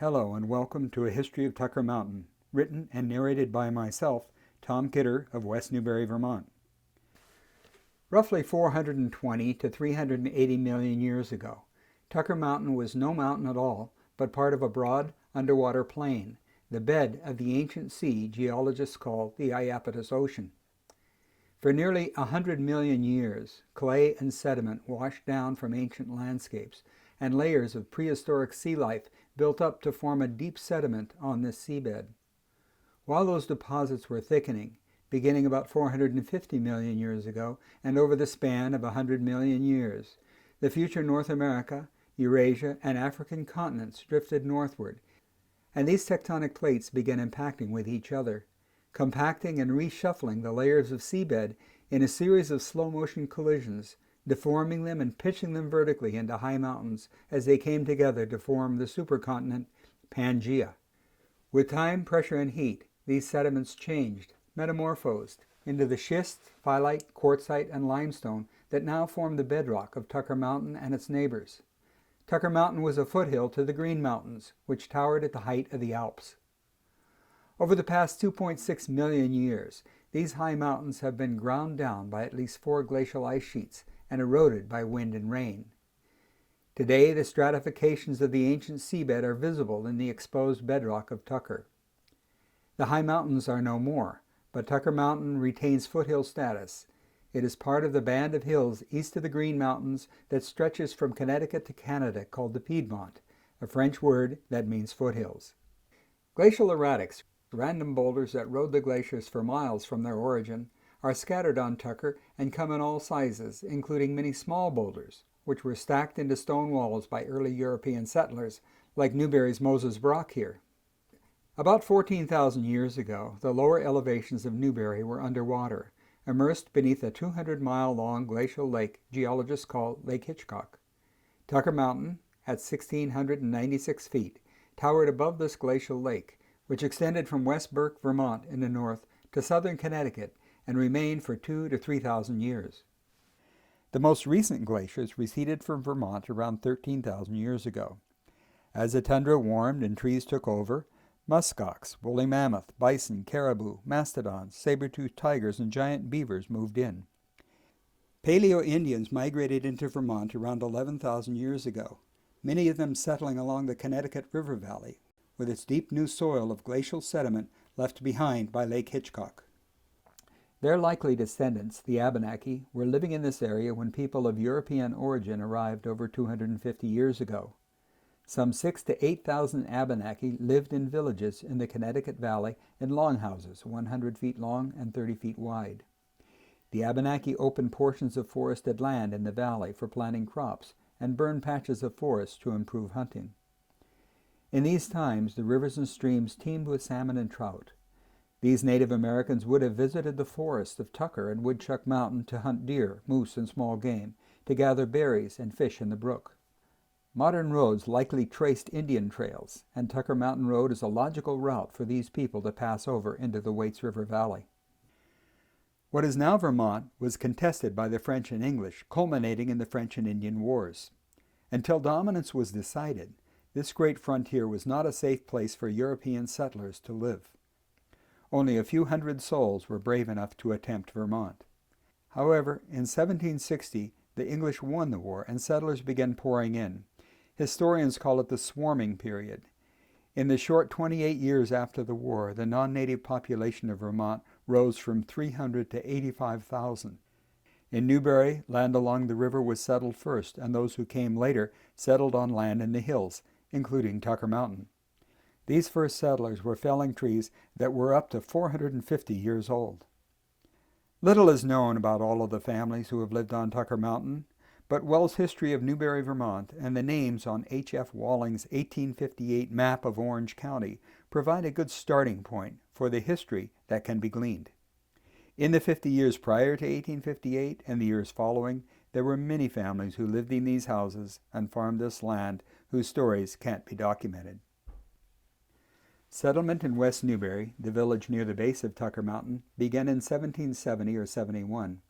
Hello and welcome to A History of Tucker Mountain, written and narrated by myself, Tom Kidder of West Newbury, Vermont. Roughly 420 to 380 million years ago, Tucker Mountain was no mountain at all, but part of a broad underwater plain, the bed of the ancient sea geologists call the Iapetus Ocean. For nearly 100 million years, clay and sediment washed down from ancient landscapes, and layers of prehistoric sea life built up to form a deep sediment on this seabed. While those deposits were thickening, beginning about 450 million years ago and over the span of 100 million years, the future North America, Eurasia, and African continents drifted northward, and these tectonic plates began impacting with each other, compacting and reshuffling the layers of seabed in a series of slow-motion collisions, deforming them and pitching them vertically into high mountains as they came together to form the supercontinent Pangaea. With time, pressure, and heat, these sediments changed, metamorphosed, into the schist, phyllite, quartzite, and limestone that now form the bedrock of Tucker Mountain and its neighbors. Tucker Mountain was a foothill to the Green Mountains, which towered at the height of the Alps. Over the past 2.6 million years, these high mountains have been ground down by at least 4 glacial ice sheets and eroded by wind and rain. Today, the stratifications of the ancient seabed are visible in the exposed bedrock of Tucker. The high mountains are no more, but Tucker Mountain retains foothill status. It is part of the band of hills east of the Green Mountains that stretches from Connecticut to Canada called the Piedmont, a French word that means foothills. Glacial erratics, random boulders that rode the glaciers for miles from their origin, are scattered on Tucker and come in all sizes, including many small boulders, which were stacked into stone walls by early European settlers, like Newbury's Moses Brock here. About 14,000 years ago, the lower elevations of Newbury were underwater, immersed beneath a 200-mile-long glacial lake geologists call Lake Hitchcock. Tucker Mountain, at 1,696 feet, towered above this glacial lake, which extended from West Burke, Vermont in the north to southern Connecticut and remained for 2,000 to 3,000 years. The most recent glaciers receded from Vermont around 13,000 years ago. As the tundra warmed and trees took over, muskox, woolly mammoth, bison, caribou, mastodons, saber-toothed tigers, and giant beavers moved in. Paleo-Indians migrated into Vermont around 11,000 years ago, many of them settling along the Connecticut River Valley, with its deep new soil of glacial sediment left behind by Lake Hitchcock. Their likely descendants, the Abenaki, were living in this area when people of European origin arrived over 250 years ago. Some 6,000 to 8,000 Abenaki lived in villages in the Connecticut Valley in longhouses 100 feet long and 30 feet wide. The Abenaki opened portions of forested land in the valley for planting crops and burned patches of forest to improve hunting. In these times, the rivers and streams teemed with salmon and trout. These Native Americans would have visited the forests of Tucker and Woodchuck Mountain to hunt deer, moose, and small game, to gather berries and fish in the brook. Modern roads likely traced Indian trails, and Tucker Mountain Road is a logical route for these people to pass over into the Waits River Valley. What is now Vermont was contested by the French and English, culminating in the French and Indian Wars. Until dominance was decided, this great frontier was not a safe place for European settlers to live. Only a few hundred souls were brave enough to attempt Vermont. However, in 1760, the English won the war and settlers began pouring in. Historians call it the swarming period. In the short 28 years after the war, the non-native population of Vermont rose from 300 to 85,000. In Newbury, land along the river was settled first, and those who came later settled on land in the hills, including Tucker Mountain. These first settlers were felling trees that were up to 450 years old. Little is known about all of the families who have lived on Tucker Mountain, but Wells' History of Newbury, Vermont, and the names on H.F. Walling's 1858 map of Orange County provide a good starting point for the history that can be gleaned. In the 50 years prior to 1858 and the years following, there were many families who lived in these houses and farmed this land whose stories can't be documented. Settlement in West Newbury, the village near the base of Tucker Mountain, began in 1770 or 71.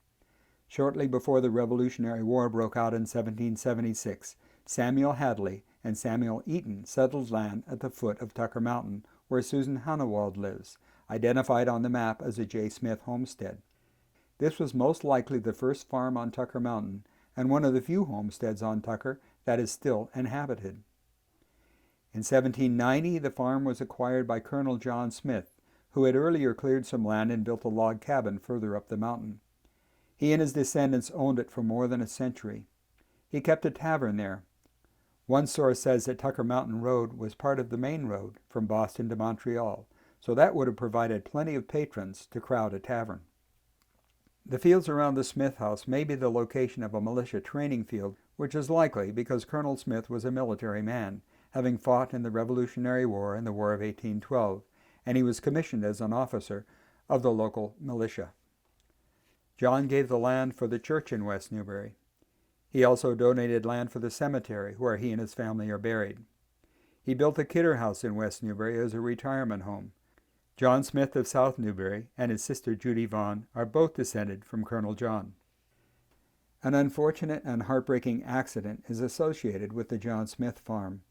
Shortly before the Revolutionary War broke out in 1776, Samuel Hadley, and Samuel Eaton settled land at the foot of Tucker Mountain, where Susan Hannawald lives, identified on the map as a J. Smith homestead. This was most likely the first farm on Tucker Mountain, and one of the few homesteads on Tucker that is still inhabited. In 1790, the farm was acquired by Colonel John Smith, who had earlier cleared some land and built a log cabin further up the mountain. He and his descendants owned it for more than a century. He kept a tavern there. One source says that Tucker Mountain Road was part of the main road from Boston to Montreal, so that would have provided plenty of patrons to crowd a tavern. The fields around the Smith house may be the location of a militia training field, which is likely because Colonel Smith was a military man, having fought in the Revolutionary War and the War of 1812, and he was commissioned as an officer of the local militia. John gave the land for the church in West Newbury. He also donated land for the cemetery where he and his family are buried. He built the Kidder House in West Newbury as a retirement home. John Smith of South Newbury and his sister Judy Vaughn are both descended from Colonel John. An unfortunate and heartbreaking accident is associated with the John Smith farm.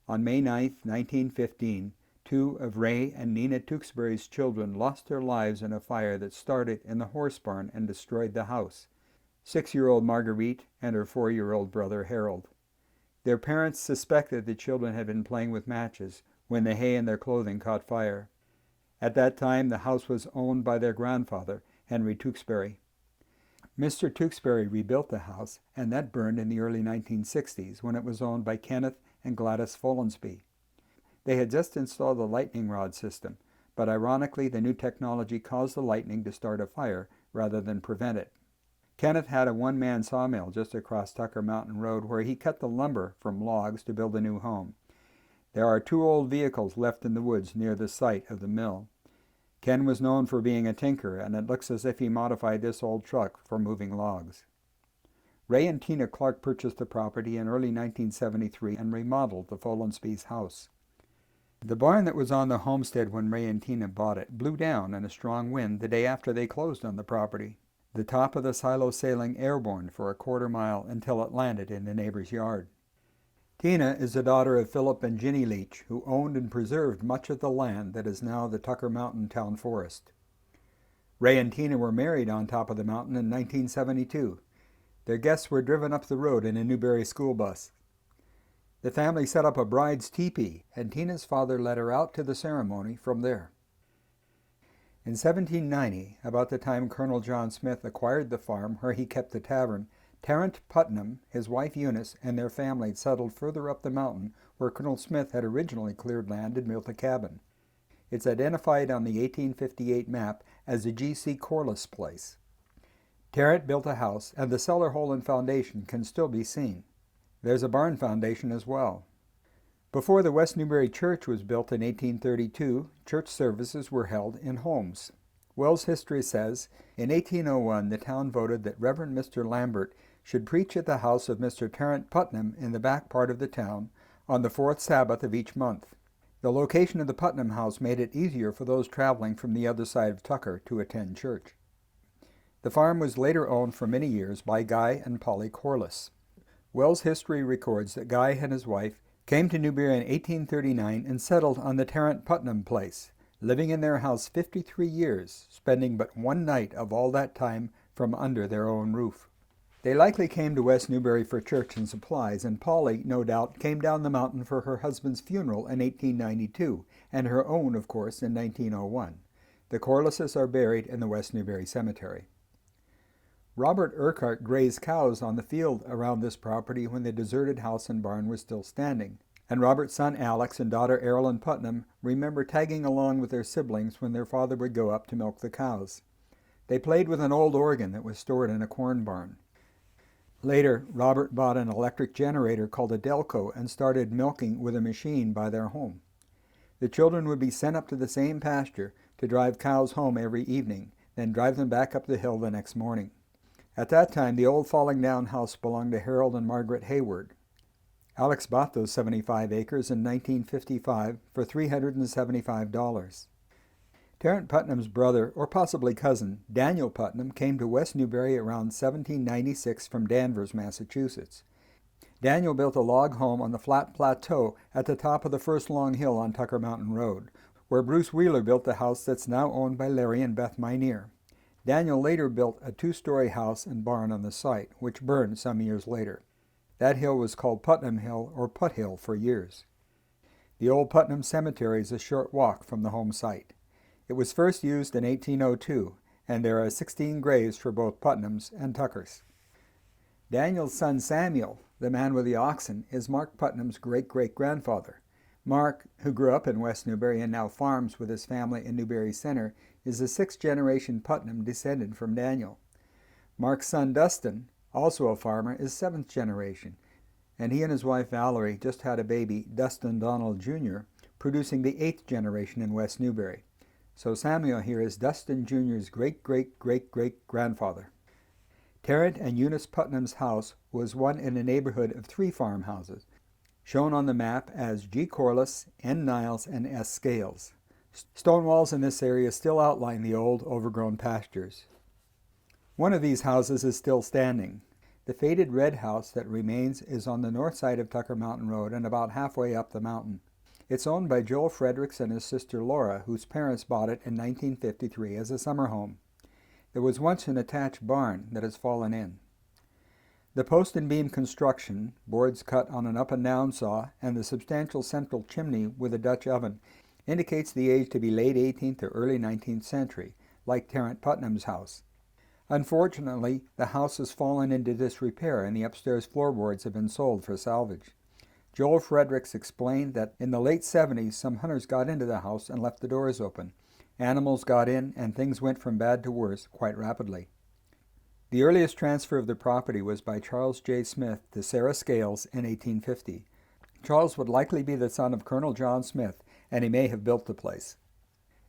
On May 9, 1915, two of Ray and Nina Tewksbury's children lost their lives in a fire that started in the horse barn and destroyed the house. 6-year-old Marguerite and her 4-year-old brother Harold. Their parents suspected the children had been playing with matches when the hay in their clothing caught fire. At that time, the house was owned by their grandfather, Henry Tewksbury. Mr. Tewksbury rebuilt the house, and that burned in the early 1960s when it was owned by Kenneth and Gladys Folensby. They had just installed the lightning rod system, but ironically the new technology caused the lightning to start a fire rather than prevent it. Kenneth had a one-man sawmill just across Tucker Mountain Road where he cut the lumber from logs to build a new home. There are 2 old vehicles left in the woods near the site of the mill. Ken was known for being a tinker, and it looks as if he modified this old truck for moving logs. Ray and Tina Clark purchased the property in early 1973 and remodeled the Folensby's house. The barn that was on the homestead when Ray and Tina bought it blew down in a strong wind the day after they closed on the property. The top of the silo sailing airborne for a 1/4 mile until it landed in the neighbor's yard. Tina is the daughter of Philip and Ginny Leach, who owned and preserved much of the land that is now the Tucker Mountain Town Forest. Ray and Tina were married on top of the mountain in 1972. Their guests were driven up the road in a Newbury school bus. The family set up a bride's teepee, and Tina's father led her out to the ceremony from there. In 1790, about the time Colonel John Smith acquired the farm where he kept the tavern, Terrence Putnam, his wife Eunice, and their family settled further up the mountain where Colonel Smith had originally cleared land and built a cabin. It's identified on the 1858 map as the G.C. Corliss place. Terrence built a house, and the cellar hole and foundation can still be seen. There's a barn foundation as well. Before the West Newbury Church was built in 1832, church services were held in homes. Wells' history says, in 1801 the town voted that Reverend Mr. Lambert should preach at the house of Mr. Terrence Putnam in the back part of the town on the 4th Sabbath of each month. The location of the Putnam house made it easier for those traveling from the other side of Tucker to attend church. The farm was later owned for many years by Guy and Polly Corliss. Wells' history records that Guy and his wife came to Newbury in 1839 and settled on the Terrence Putnam place, living in their house 53 years, spending but one night of all that time from under their own roof. They likely came to West Newbury for church and supplies, and Polly, no doubt, came down the mountain for her husband's funeral in 1892, and her own, of course, in 1901. The Corlisses are buried in the West Newbury Cemetery. Robert Urquhart grazed cows on the field around this property when the deserted house and barn was still standing, and Robert's son Alex and daughter Erilyn Putnam remember tagging along with their siblings when their father would go up to milk the cows. They played with an old organ that was stored in a corn barn. Later, Robert bought an electric generator called a Delco and started milking with a machine by their home. The children would be sent up to the same pasture to drive cows home every evening, then drive them back up the hill the next morning. At that time, the old falling-down house belonged to Harold and Margaret Hayward. Alex bought those 75 acres in 1955 for $375. Terrence Putnam's brother, or possibly cousin, Daniel Putnam, came to West Newbury around 1796 from Danvers, Massachusetts. Daniel built a log home on the flat plateau at the top of the first long hill on Tucker Mountain Road, where Bruce Wheeler built the house that's now owned by Larry and Beth Minear. Daniel later built a two-story house and barn on the site, which burned some years later. That hill was called Putnam Hill or Put Hill for years. The old Putnam Cemetery is a short walk from the home site. It was first used in 1802, and there are 16 graves for both Putnams and Tuckers. Daniel's son Samuel, the man with the oxen, is Mark Putnam's great-great-grandfather. Mark, who grew up in West Newbury and now farms with his family in Newbury Center, is a sixth-generation Putnam descended from Daniel. Mark's son Dustin, also a farmer, is seventh generation, and he and his wife Valerie just had a baby, Dustin Donald Jr., producing the eighth generation in West Newbury. So Samuel here is Dustin Jr.'s great-great-great-great-grandfather. Terrence and Eunice Putnam's house was one in a neighborhood of 3 farmhouses, shown on the map as G. Corliss, N. Niles, and S. Scales. Stone walls in this area still outline the old, overgrown pastures. One of these houses is still standing. The faded red house that remains is on the north side of Tucker Mountain Road and about halfway up the mountain. It's owned by Joel Fredericks and his sister Laura, whose parents bought it in 1953 as a summer home. There was once an attached barn that has fallen in. The post and beam construction, boards cut on an up-and-down saw, and the substantial central chimney with a Dutch oven indicates the age to be late 18th or early 19th century, like Terrence Putnam's house. Unfortunately, the house has fallen into disrepair and the upstairs floorboards have been sold for salvage. Joel Fredericks explained that in the late 70s, some hunters got into the house and left the doors open. Animals got in and things went from bad to worse quite rapidly. The earliest transfer of the property was by Charles J. Smith to Sarah Scales in 1850. Charles would likely be the son of Colonel John Smith, and he may have built the place.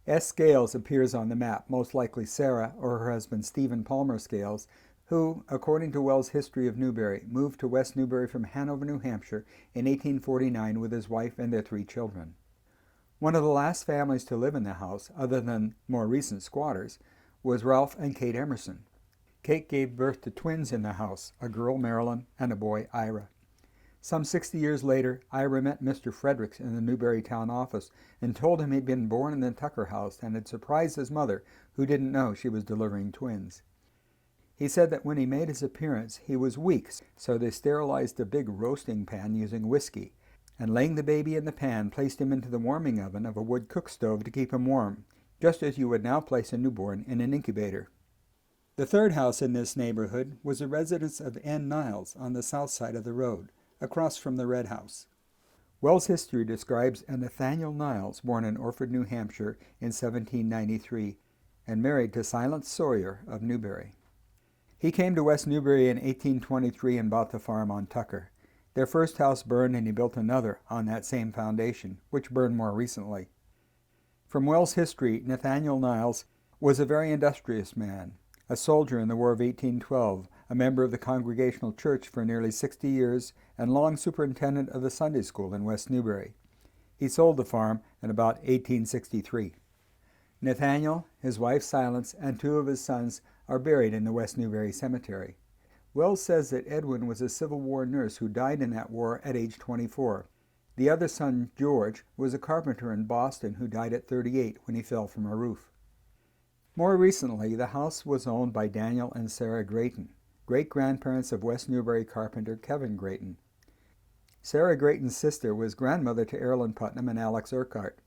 S. Scales appears on the map, most likely Sarah or her husband Stephen Palmer Scales, who, according to Wells' History of Newbury, moved to West Newbury from Hanover, New Hampshire in 1849 with his wife and their 3 children. One of the last families to live in the house, other than more recent squatters, was Ralph and Kate Emerson. Kate gave birth to twins in the house, a girl, Marilyn, and a boy, Ira. Some 60 years later, Ira met Mr. Fredericks in the Newbury town office and told him he'd been born in the Tucker house and had surprised his mother, who didn't know she was delivering twins. He said that when he made his appearance, he was weak, so they sterilized a big roasting pan using whiskey, and laying the baby in the pan, placed him into the warming oven of a wood cook stove to keep him warm, just as you would now place a newborn in an incubator. The third house in this neighborhood was the residence of N. Niles on the south side of the road, across from the Red House. Wells' History describes a Nathaniel Niles, born in Orford, New Hampshire in 1793, and married to Silence Sawyer of Newbury. He came to West Newbury in 1823 and bought the farm on Tucker. Their first house burned and he built another on that same foundation, which burned more recently. From Wells' History, Nathaniel Niles was a very industrious man, a soldier in the War of 1812, a member of the Congregational Church for nearly 60 years, and long superintendent of the Sunday School in West Newbury. He sold the farm in about 1863. Nathaniel, his wife Silence, and 2 of his sons are buried in the West Newbury Cemetery. Wells says that Edwin was a Civil War nurse who died in that war at age 24. The other son, George, was a carpenter in Boston who died at 38 when he fell from a roof. More recently, the house was owned by Daniel and Sarah Grayton, great-grandparents of West Newbury carpenter Kevin Grayton. Sarah Grayton's sister was grandmother to Erilyn Putnam and Alex Urquhart.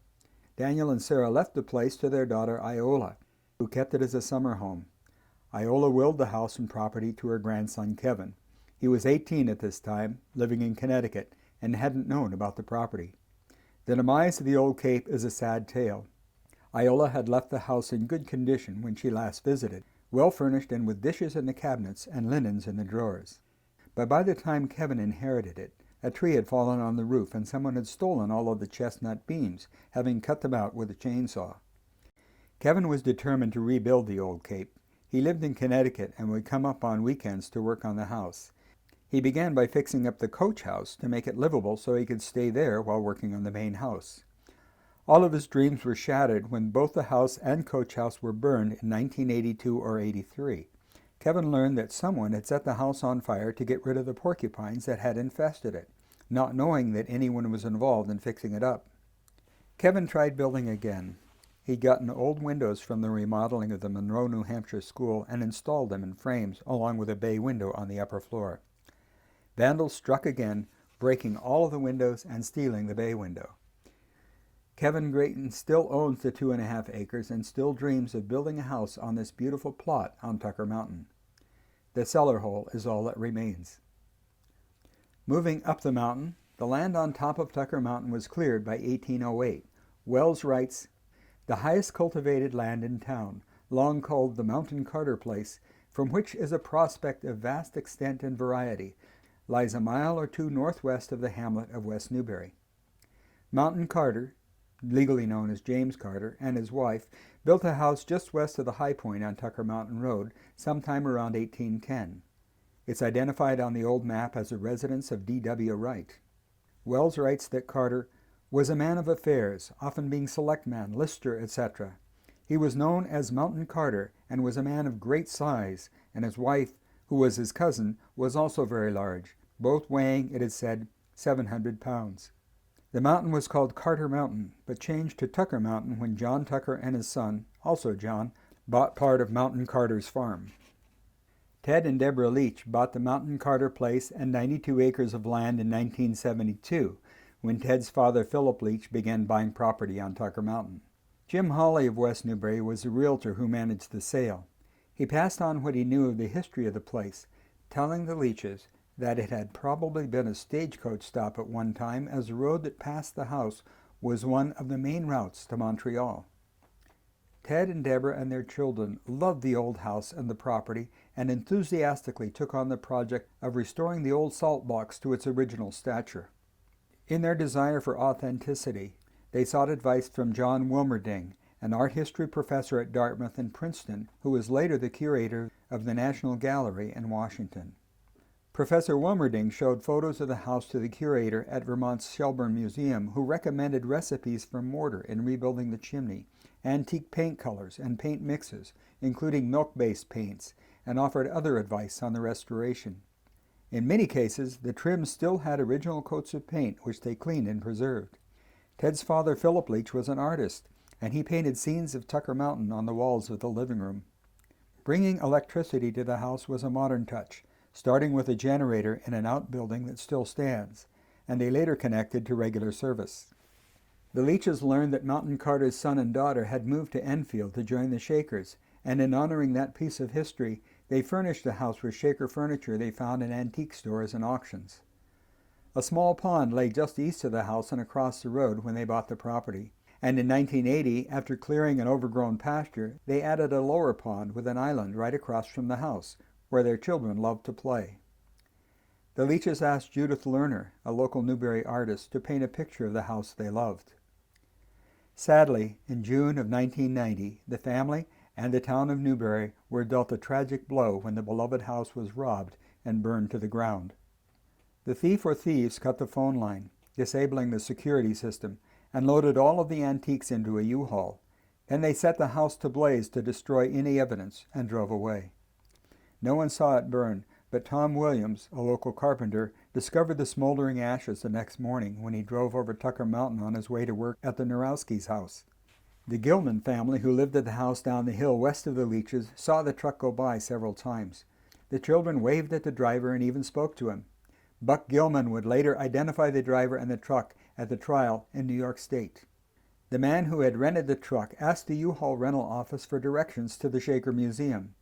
Daniel and Sarah left the place to their daughter Iola, who kept it as a summer home. Iola willed the house and property to her grandson Kevin. He was 18 at this time, living in Connecticut, and hadn't known about the property. The demise of the old Cape is a sad tale. Iola had left the house in good condition when she last visited, well furnished and with dishes in the cabinets and linens in the drawers. But by the time Kevin inherited it, a tree had fallen on the roof and someone had stolen all of the chestnut beams, having cut them out with a chainsaw. Kevin was determined to rebuild the old Cape. He lived in Connecticut and would come up on weekends to work on the house. He began by fixing up the coach house to make it livable so he could stay there while working on the main house. All of his dreams were shattered when both the house and coach house were burned in 1982 or 83. Kevin learned that someone had set the house on fire to get rid of the porcupines that had infested it, not knowing that anyone was involved in fixing it up. Kevin tried building again. He'd gotten old windows from the remodeling of the Monroe, New Hampshire school and installed them in frames along with a bay window on the upper floor. Vandals struck again, breaking all of the windows and stealing the bay window. Kevin Grayton still owns the 2.5 acres and still dreams of building a house on this beautiful plot on Tucker Mountain. The cellar hole is all that remains. Moving up the mountain, the land on top of Tucker Mountain was cleared by 1808. Wells writes, "The highest cultivated land in town, long called the Mountain Carter Place, from which is a prospect of vast extent and variety, lies a mile or two northwest of the hamlet of West Newbury." Mountain Carter, legally known as James Carter, and his wife built a house just west of the high point on Tucker Mountain Road sometime around 1810. It's identified on the old map as a residence of D.W. Wright. Wells writes that Carter was a man of affairs, often being selectman, lister, etc. He was known as Mountain Carter and was a man of great size, and his wife, who was his cousin, was also very large, both weighing, it is said, 700 pounds. The mountain was called Carter Mountain, but changed to Tucker Mountain when John Tucker and his son, also John, bought part of Mountain Carter's farm. Ted and Deborah Leach bought the Mountain Carter Place and 92 acres of land in 1972, when Ted's father Philip Leach began buying property on Tucker Mountain. Jim Hawley of West Newbury was the realtor who managed the sale. He passed on what he knew of the history of the place, telling the Leaches that it had probably been a stagecoach stop at one time, as the road that passed the house was one of the main routes to Montreal. Ted and Deborah and their children loved the old house and the property and enthusiastically took on the project of restoring the old salt box to its original stature. In their desire for authenticity, they sought advice from John Wilmerding, an art history professor at Dartmouth and Princeton, who was later the curator of the National Gallery in Washington. Professor Wilmerding showed photos of the house to the curator at Vermont's Shelburne Museum, who recommended recipes for mortar in rebuilding the chimney, antique paint colors and paint mixes, including milk-based paints, and offered other advice on the restoration. In many cases, the trim still had original coats of paint, which they cleaned and preserved. Ted's father, Philip Leach, was an artist, and he painted scenes of Tucker Mountain on the walls of the living room. Bringing electricity to the house was a modern touch, starting with a generator in an outbuilding that still stands, and they later connected to regular service. The Leaches learned that Mountain Carter's son and daughter had moved to Enfield to join the Shakers, and in honoring that piece of history, they furnished the house with Shaker furniture they found in antique stores and auctions. A small pond lay just east of the house and across the road when they bought the property, and in 1980, after clearing an overgrown pasture, they added a lower pond with an island right across from the house, where their children loved to play. The Leaches asked Judith Lerner, a local Newbury artist, to paint a picture of the house they loved. Sadly, in June of 1990, the family and the town of Newbury were dealt a tragic blow when the beloved house was robbed and burned to the ground. The thief or thieves cut the phone line, disabling the security system, and loaded all of the antiques into a U-Haul. Then they set the house to blaze to destroy any evidence and drove away. No one saw it burn, but Tom Williams, a local carpenter, discovered the smoldering ashes the next morning when he drove over Tucker Mountain on his way to work at the Norowski's house. The Gilman family, who lived at the house down the hill west of the Leaches, saw the truck go by several times. The children waved at the driver and even spoke to him. Buck Gilman would later identify the driver and the truck at the trial in New York State. The man who had rented the truck asked the U-Haul rental office for directions to the Shaker Museum.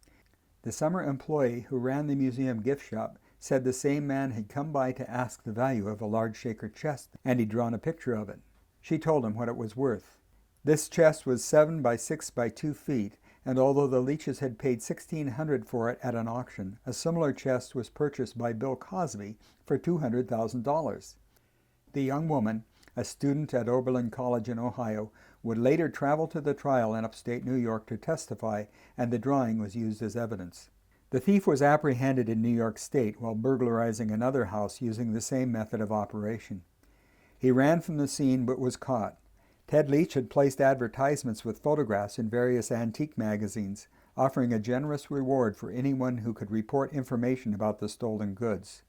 The summer employee who ran the museum gift shop said the same man had come by to ask the value of a large Shaker chest, and he'd drawn a picture of it. She told him what it was worth. This chest was 7 by 6 by 2 feet, and although the Leaches had paid $1,600 for it at an auction, a similar chest was purchased by Bill Cosby for $200,000. The young woman, a student at Oberlin College in Ohio, would later travel to the trial in upstate New York to testify, and the drawing was used as evidence. The thief was apprehended in New York State while burglarizing another house using the same method of operation. He ran from the scene but was caught. Ted Leach had placed advertisements with photographs in various antique magazines, offering a generous reward for anyone who could report information about the stolen goods.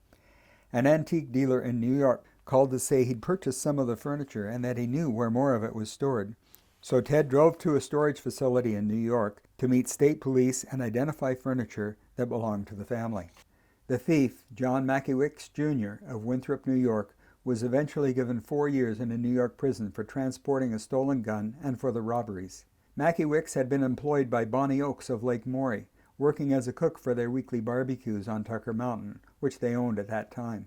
An antique dealer in New York called to say he'd purchased some of the furniture and that he knew where more of it was stored. So Ted drove to a storage facility in New York to meet state police and identify furniture that belonged to the family. The thief, John Mackiewicz, Jr. of Winthrop, New York, was eventually given 4 years in a New York prison for transporting a stolen gun and for the robberies. Mackiewicz had been employed by Bonnie Oakes of Lake Maury, working as a cook for their weekly barbecues on Tucker Mountain, which they owned at that time.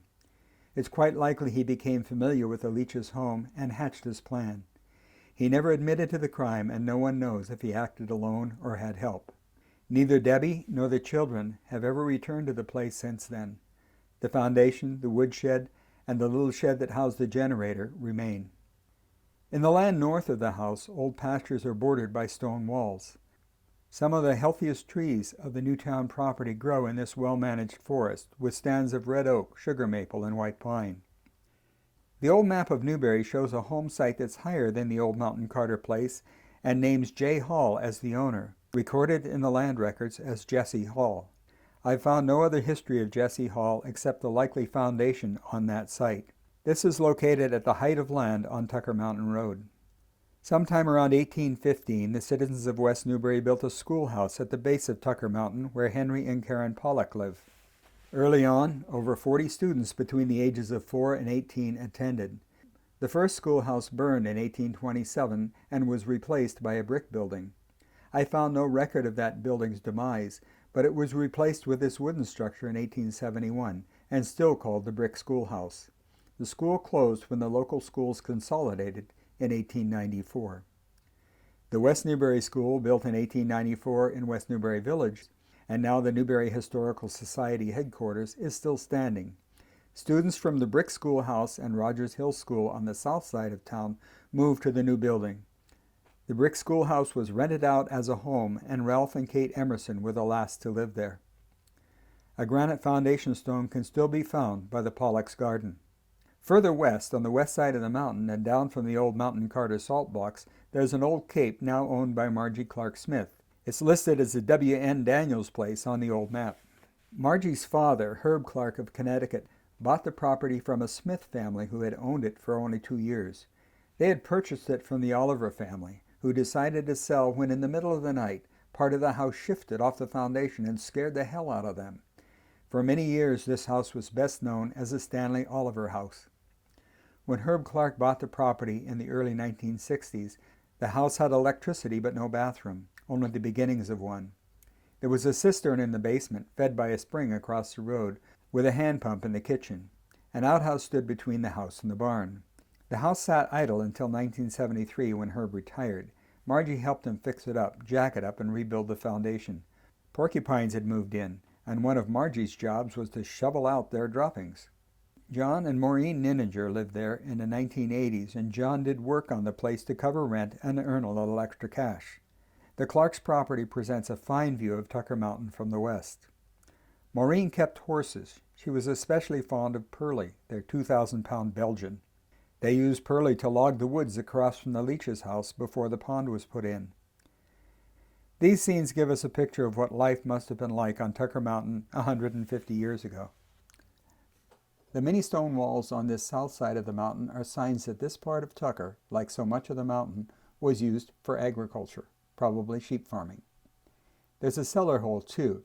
It's quite likely he became familiar with the Leaches' home and hatched his plan. He never admitted to the crime, and no one knows if he acted alone or had help. Neither Debbie nor the children have ever returned to the place since then. The foundation, the woodshed, and the little shed that housed the generator remain. In the land north of the house, old pastures are bordered by stone walls. Some of the healthiest trees of the Newtown property grow in this well-managed forest, with stands of red oak, sugar maple, and white pine. The old map of Newbury shows a home site that's higher than the old Mountain Carter place and names J. Hall as the owner, recorded in the land records as Jesse Hall. I've found no other history of Jesse Hall except the likely foundation on that site. This is located at the height of land on Tucker Mountain Road. Sometime around 1815, the citizens of West Newbury built a schoolhouse at the base of Tucker Mountain where Henry and Karen Pollock live. Early on, over 40 students between the ages of 4 and 18 attended. The first schoolhouse burned in 1827 and was replaced by a brick building. I found no record of that building's demise, but it was replaced with this wooden structure in 1871 and still called the Brick Schoolhouse. The school closed when the local schools consolidated in 1894. The West Newbury School, built in 1894 in West Newbury Village, and now the Newbury Historical Society headquarters, is still standing. Students from the Brick Schoolhouse and Rogers Hill School on the south side of town moved to the new building. The Brick Schoolhouse was rented out as a home, and Ralph and Kate Emerson were the last to live there. A granite foundation stone can still be found by the Pollock's garden. Further west, on the west side of the mountain and down from the old Mountain Carter salt blocks, there's an old cape now owned by Margie Clark Smith. It's listed as the W.N. Daniels place on the old map. Margie's father, Herb Clark of Connecticut, bought the property from a Smith family who had owned it for only 2 years. They had purchased it from the Oliver family, who decided to sell when in the middle of the night part of the house shifted off the foundation and scared the hell out of them. For many years this house was best known as the Stanley Oliver House. When Herb Clark bought the property in the early 1960s, the house had electricity but no bathroom, only the beginnings of one. There was a cistern in the basement, fed by a spring across the road, with a hand pump in the kitchen. An outhouse stood between the house and the barn. The house sat idle until 1973 when Herb retired. Margie helped him fix it up, jack it up, and rebuild the foundation. Porcupines had moved in, and one of Margie's jobs was to shovel out their droppings. John and Maureen Nininger lived there in the 1980s, and John did work on the place to cover rent and earn a little extra cash. The Clark's property presents a fine view of Tucker Mountain from the west. Maureen kept horses. She was especially fond of Pearlie, their 2,000-pound Belgian. They used Pearlie to log the woods across from the Leaches' house before the pond was put in. These scenes give us a picture of what life must have been like on Tucker Mountain 150 years ago. The many stone walls on this south side of the mountain are signs that this part of Tucker, like so much of the mountain, was used for agriculture, probably sheep farming. There's a cellar hole, too,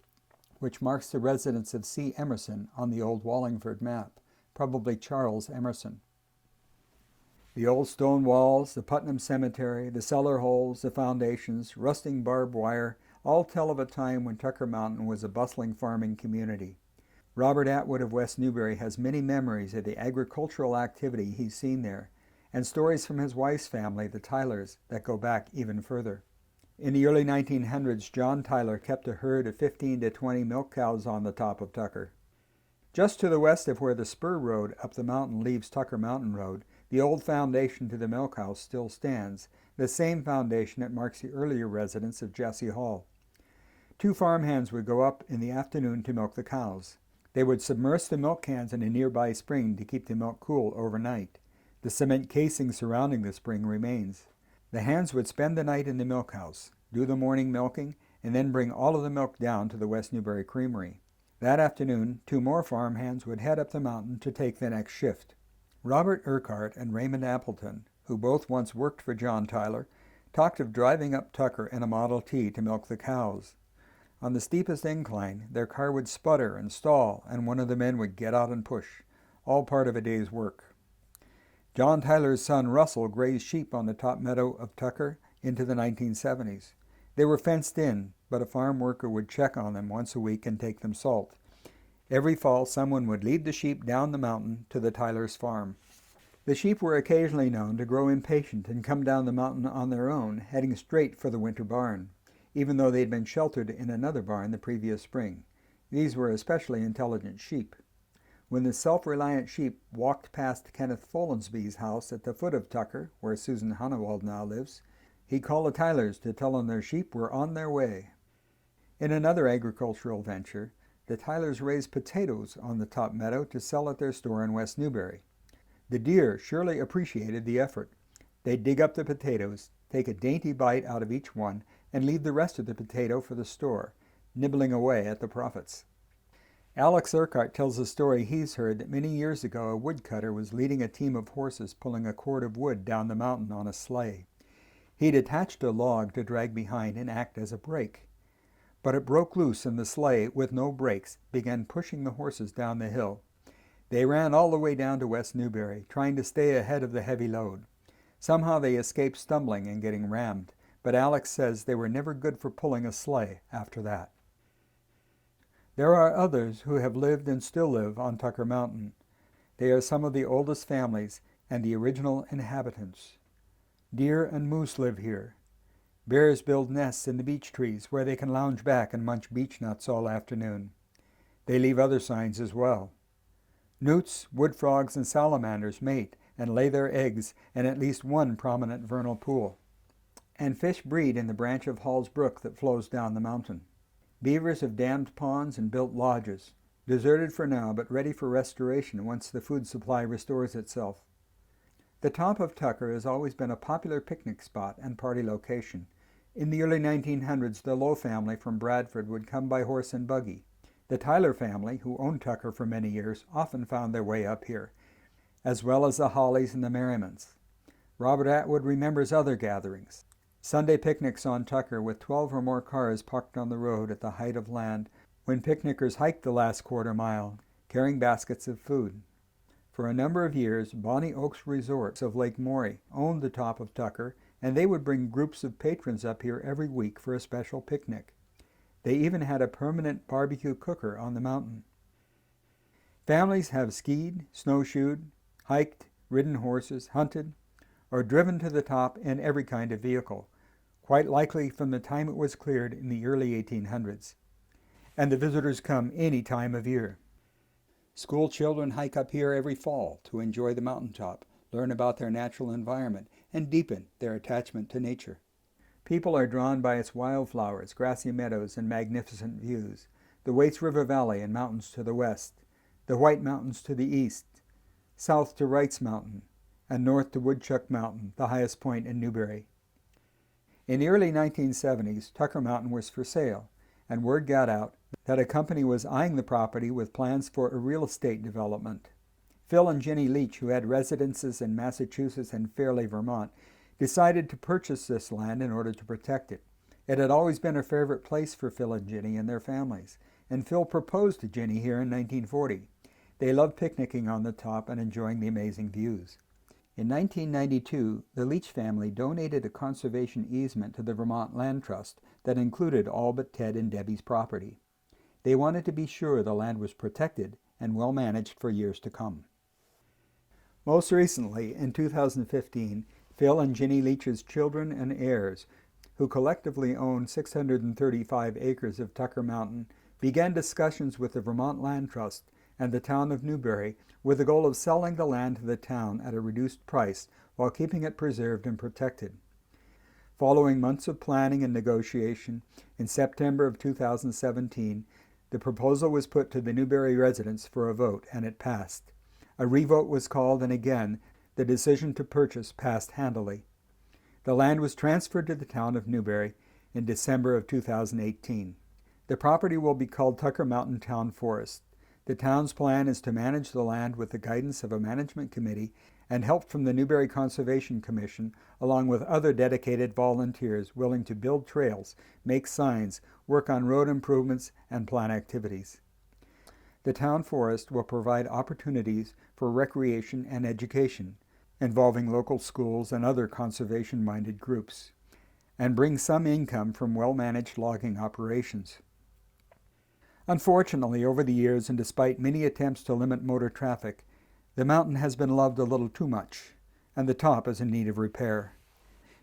which marks the residence of C. Emerson on the old Wallingford map, probably Charles Emerson. The old stone walls, the Putnam Cemetery, the cellar holes, the foundations, rusting barbed wire, all tell of a time when Tucker Mountain was a bustling farming community. Robert Atwood of West Newbury has many memories of the agricultural activity he's seen there, and stories from his wife's family, the Tylers, that go back even further. In the early 1900s, John Tyler kept a herd of 15 to 20 milk cows on the top of Tucker. Just to the west of where the spur road up the mountain leaves Tucker Mountain Road, the old foundation to the milk house still stands, the same foundation that marks the earlier residence of Jesse Hall. 2 farmhands would go up in the afternoon to milk the cows. They would submerge the milk cans in a nearby spring to keep the milk cool overnight. The cement casing surrounding the spring remains. The hands would spend the night in the milk house, do the morning milking, and then bring all of the milk down to the West Newbury Creamery. That afternoon, 2 more farmhands would head up the mountain to take the next shift. Robert Urquhart and Raymond Appleton, who both once worked for John Tyler, talked of driving up Tucker in a Model T to milk the cows. On the steepest incline, their car would sputter and stall, and one of the men would get out and push, all part of a day's work. John Tyler's son Russell grazed sheep on the top meadow of Tucker into the 1970s. They were fenced in, but a farm worker would check on them once a week and take them salt. Every fall, someone would lead the sheep down the mountain to the Tylers' farm. The sheep were occasionally known to grow impatient and come down the mountain on their own, heading straight for the winter barn, even though they'd been sheltered in another barn the previous spring. These were especially intelligent sheep. When the self-reliant sheep walked past Kenneth Folensby's house at the foot of Tucker, where Susan Hunnewald now lives, he called the Tylers to tell them their sheep were on their way. In another agricultural venture, the Tylers raised potatoes on the top meadow to sell at their store in West Newbury. The deer surely appreciated the effort. They'd dig up the potatoes, take a dainty bite out of each one, and leave the rest of the potato for the store, nibbling away at the profits. Alex Urquhart tells a story he's heard that many years ago a woodcutter was leading a team of horses pulling a cord of wood down the mountain on a sleigh. He'd attached a log to drag behind and act as a brake. But it broke loose and the sleigh, with no brakes, began pushing the horses down the hill. They ran all the way down to West Newbury, trying to stay ahead of the heavy load. Somehow they escaped stumbling and getting rammed, but Alex says they were never good for pulling a sleigh after that. There are others who have lived and still live on Tucker Mountain. They are some of the oldest families and the original inhabitants. Deer and moose live here. Bears build nests in the beech trees where they can lounge back and munch beech nuts all afternoon. They leave other signs as well. Newts, wood frogs, and salamanders mate and lay their eggs in at least one prominent vernal pool. And fish breed in the branch of Hall's Brook that flows down the mountain. Beavers have dammed ponds and built lodges, deserted for now but ready for restoration once the food supply restores itself. The top of Tucker has always been a popular picnic spot and party location. In the early 1900s, the Lowe family from Bradford would come by horse and buggy. The Tyler family, who owned Tucker for many years, often found their way up here, as well as the Hollies and the Merrimans. Robert Atwood remembers other gatherings. Sunday picnics on Tucker with 12 or more cars parked on the road at the height of land, when picnickers hiked the last quarter mile, carrying baskets of food. For a number of years, Bonnie Oaks Resorts of Lake Morey owned the top of Tucker, and they would bring groups of patrons up here every week for a special picnic. They even had a permanent barbecue cooker on the mountain. Families have skied, snowshoed, hiked, ridden horses, hunted, or driven to the top in every kind of vehicle, quite likely from the time it was cleared in the early 1800s. And the visitors come any time of year. School children hike up here every fall to enjoy the mountaintop, learn about their natural environment, and deepen their attachment to nature. People are drawn by its wildflowers, grassy meadows, and magnificent views, the Waits River Valley and mountains to the west, the White Mountains to the east, south to Wrights Mountain, and north to Woodchuck Mountain, the highest point in Newbury. In the early 1970s, Tucker Mountain was for sale, and word got out that a company was eyeing the property with plans for a real estate development. Phil and Jenny Leach, who had residences in Massachusetts and Fairleigh, Vermont, decided to purchase this land in order to protect it. It had always been a favorite place for Phil and Jenny and their families, and Phil proposed to Jenny here in 1940. They loved picnicking on the top and enjoying the amazing views. In 1992, the Leach family donated a conservation easement to the Vermont Land Trust that included all but Ted and Debbie's property. They wanted to be sure the land was protected and well managed for years to come. Most recently, in 2015, Phil and Jenny Leach's children and heirs, who collectively own 635 acres of Tucker Mountain, began discussions with the Vermont Land Trust and the town of Newbury with the goal of selling the land to the town at a reduced price while keeping it preserved and protected. Following months of planning and negotiation, in September of 2017, the proposal was put to the Newbury residents for a vote, and it passed. A revote was called, and again, the decision to purchase passed handily. The land was transferred to the town of Newbury, in December of 2018. The property will be called Tucker Mountain Town Forest. The town's plan is to manage the land with the guidance of a management committee and help from the Newbury Conservation Commission, along with other dedicated volunteers willing to build trails, make signs, work on road improvements, and plan activities. The town forest will provide opportunities for recreation and education, involving local schools and other conservation-minded groups, and bring some income from well-managed logging operations. Unfortunately, over the years, and despite many attempts to limit motor traffic, the mountain has been loved a little too much, and the top is in need of repair.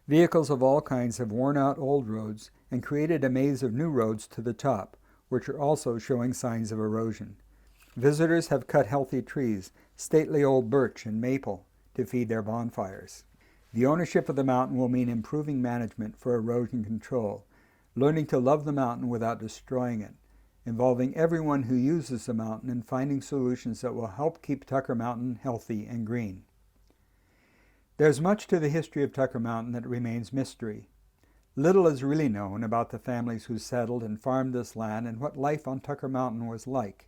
Vehicles of all kinds have worn out old roads and created a maze of new roads to the top, which are also showing signs of erosion. Visitors have cut healthy trees, stately old birch and maple, to feed their bonfires. The ownership of the mountain will mean improving management for erosion control, learning to love the mountain without destroying it, involving everyone who uses the mountain in finding solutions that will help keep Tucker Mountain healthy and green. There's much to the history of Tucker Mountain that remains mystery. Little is really known about the families who settled and farmed this land and what life on Tucker Mountain was like.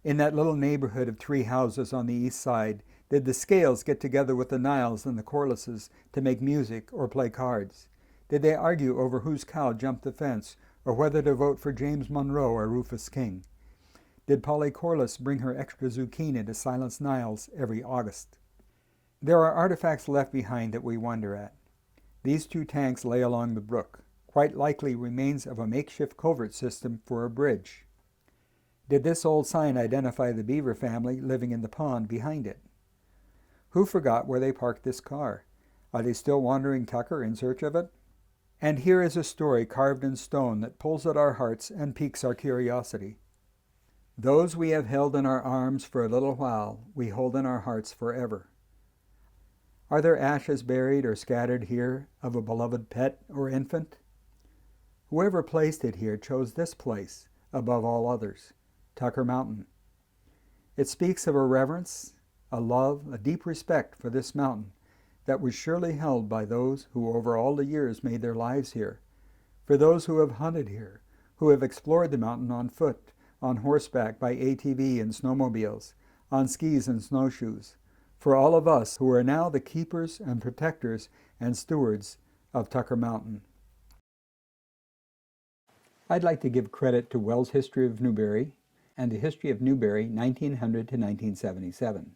In that little neighborhood of 3 houses on the east side, did the Scales get together with the Niles and the Corlises to make music or play cards? Did they argue over whose cow jumped the fence, or whether to vote for James Monroe or Rufus King? Did Polly Corliss bring her extra zucchini to Silence Niles every August? There are artifacts left behind that we wonder at. These 2 tanks lay along the brook, quite likely remains of a makeshift culvert system for a bridge. Did this old sign identify the beaver family living in the pond behind it? Who forgot where they parked this car? Are they still wandering Tucker in search of it? And here is a story carved in stone that pulls at our hearts and piques our curiosity. Those we have held in our arms for a little while, we hold in our hearts forever. Are there ashes buried or scattered here of a beloved pet or infant? Whoever placed it here chose this place above all others, Tucker Mountain. It speaks of a reverence, a love, a deep respect for this mountain that was surely held by those who over all the years made their lives here, for those who have hunted here, who have explored the mountain on foot, on horseback, by ATV and snowmobiles, on skis and snowshoes, for all of us who are now the keepers and protectors and stewards of Tucker Mountain. I'd like to give credit to Wells' History of Newbury and the History of Newbury 1900 to 1977.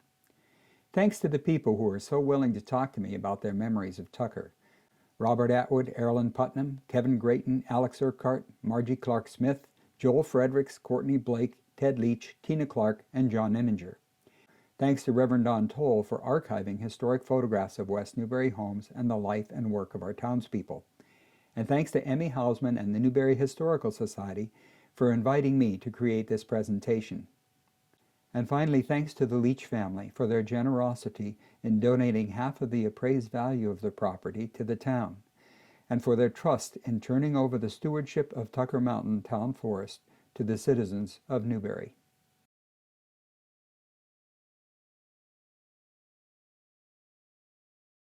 Thanks to the people who are so willing to talk to me about their memories of Tucker: Robert Atwood, Erilyn Putnam, Kevin Grayton, Alex Urquhart, Margie Clark-Smith, Joel Fredericks, Courtney Blake, Ted Leach, Tina Clark, and John Inninger. Thanks to Reverend Don Toll for archiving historic photographs of West Newbury homes and the life and work of our townspeople. And thanks to Emmy Hausman and the Newbury Historical Society for inviting me to create this presentation. And finally, thanks to the Leach family for their generosity in donating half of the appraised value of the property to the town, and for their trust in turning over the stewardship of Tucker Mountain Town Forest to the citizens of Newbury.